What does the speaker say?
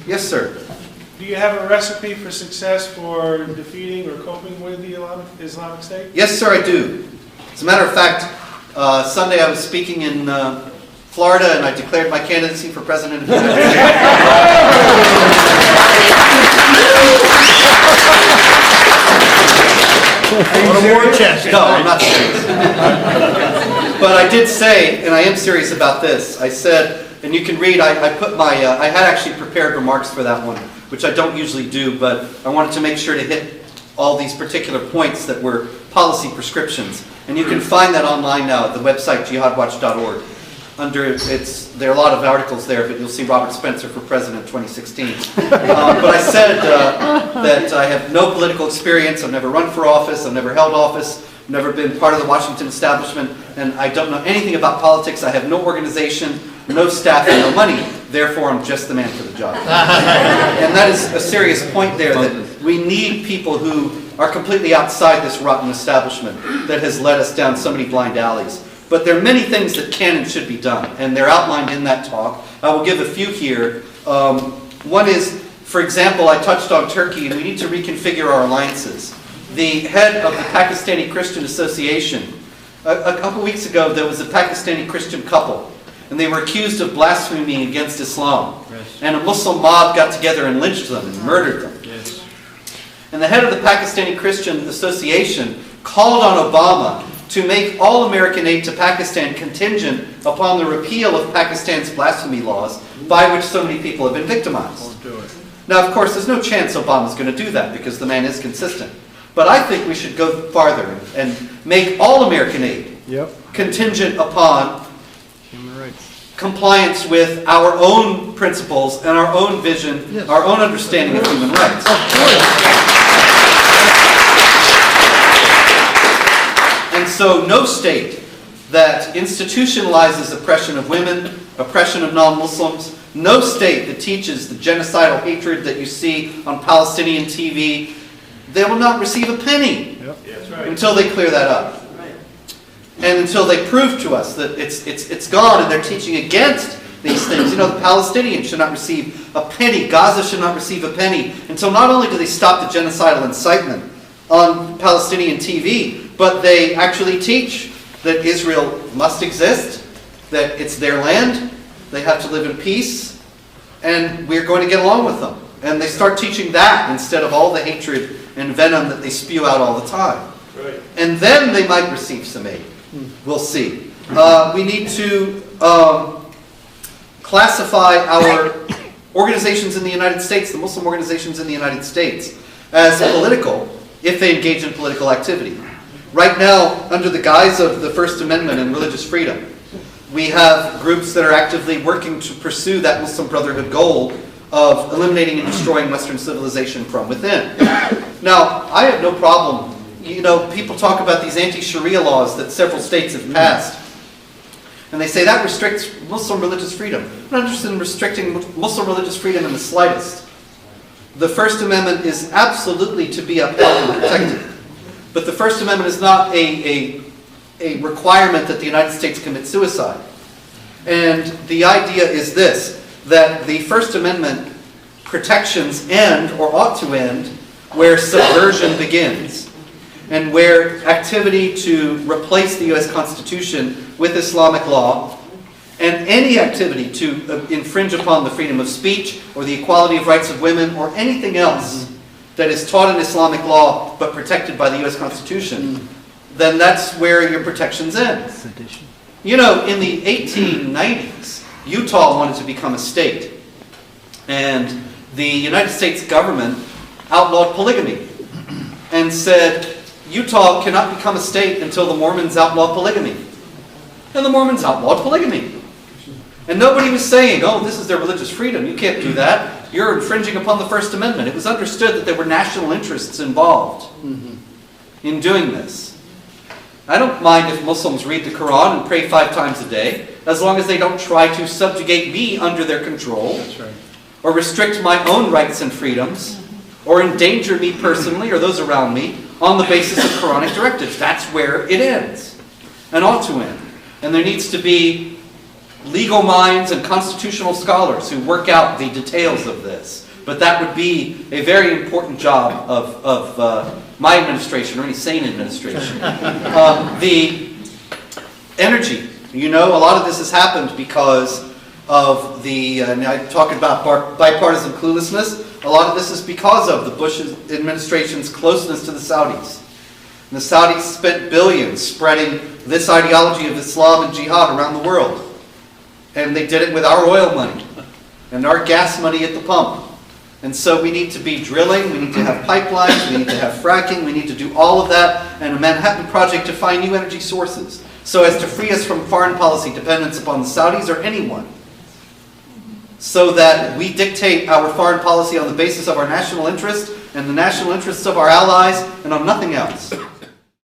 Yes, sir. Do you have a recipe for success for defeating or coping with the Islamic State? Yes, sir, I do. As a matter of fact, Sunday I was speaking in Florida and I declared my candidacy for president of the United States. No, I'm not serious. But I did say, and I am serious about this, I said, and you can read, I put my, I had actually prepared remarks for that one, which I don't usually do, but I wanted to make sure to hit all these particular points that were policy prescriptions. And you can find that online now at the website jihadwatch.org. There are a lot of articles there, but you'll see Robert Spencer for President 2016. But I said that I have no political experience, I've never run for office, I've never held office, never been part of the Washington establishment, and I don't know anything about politics. I have no organization, no staff, and no money. Therefore, I'm just the man for the job. And that is a serious point there, that we need people who are completely outside this rotten establishment that has led us down so many blind alleys. But there are many things that can and should be done, and they're outlined in that talk. I will give a few here. One is, for example, I touched on Turkey, and we need to reconfigure our alliances. The head of the Pakistani Christian Association, a couple weeks ago, there was a Pakistani Christian couple, and they were accused of blaspheming against Islam. Yes. And a Muslim mob got together and lynched them and murdered them. Yes. And the head of the Pakistani Christian Association called on Obama to make all American aid to Pakistan contingent upon the repeal of Pakistan's blasphemy laws, by which so many people have been victimized. Now, of course, there's no chance Obama's going to do that, because the man is consistent. But I think we should go farther and make all American aid contingent upon human rights, compliance with our own principles and our own vision, our own understanding of human rights. And so no state that institutionalizes oppression of women, oppression of non-Muslims, no state that teaches the genocidal hatred that you see on Palestinian TV, they will not receive a penny until they clear that up. And until they prove to us that it's gone and they're teaching against these things. You know, the Palestinians should not receive a penny. Gaza should not receive a penny until not only do they stop the genocidal incitement on Palestinian TV, but they actually teach that Israel must exist, that it's their land, they have to live in peace, and we're going to get along with them. And they start teaching that instead of all the hatred and venom that they spew out all the time. Right. And then they might receive some aid. We'll see. We need to classify our organizations in the United States, the Muslim organizations in the United States, as political if they engage in political activity. Right now, under the guise of the First Amendment and religious freedom, we have groups that are actively working to pursue that Muslim Brotherhood goal of eliminating and destroying Western civilization from within. Now, I have no problem. You know, people talk about these anti-Sharia laws that several states have passed. And they say that restricts Muslim religious freedom. I'm not interested in restricting Muslim religious freedom in the slightest. The First Amendment is absolutely to be upheld and protected. But the First Amendment is not a requirement that the United States commit suicide. And the idea is this, that the First Amendment protections end, or ought to end, where subversion begins. And where activity to replace the U.S. Constitution with Islamic law, and any activity to infringe upon the freedom of speech, or the equality of rights of women, or anything else that is taught in Islamic law but protected by the U.S. Constitution, then that's where your protections end. You know, in the 1890s, Utah wanted to become a state. And the United States government outlawed polygamy and said, Utah cannot become a state until the Mormons outlaw polygamy. And the Mormons outlawed polygamy. And nobody was saying, oh, this is their religious freedom, you can't do that. You're infringing upon the First Amendment. It was understood that there were national interests involved in doing this. I don't mind if Muslims read the Quran and pray 5 times a day, as long as they don't try to subjugate me under their control, or restrict my own rights and freedoms, or endanger me personally or those around me on the basis of Quranic directives. That's where it ends, and ought to end. And there needs to be legal minds and constitutional scholars who work out the details of this. But that would be a very important job of my administration, or any sane administration. The energy, you know, a lot of this has happened because of the, and I talk about bipartisan cluelessness, a lot of this is because of the Bush administration's closeness to the Saudis. And the Saudis spent billions spreading this ideology of Islam and jihad around the world. And they did it with our oil money and our gas money at the pump. And so we need to be drilling, we need to have pipelines, we need to have fracking, we need to do all of that, and a Manhattan Project to find new energy sources, so as to free us from foreign policy dependence upon the Saudis or anyone, so that we dictate our foreign policy on the basis of our national interest and the national interests of our allies and on nothing else.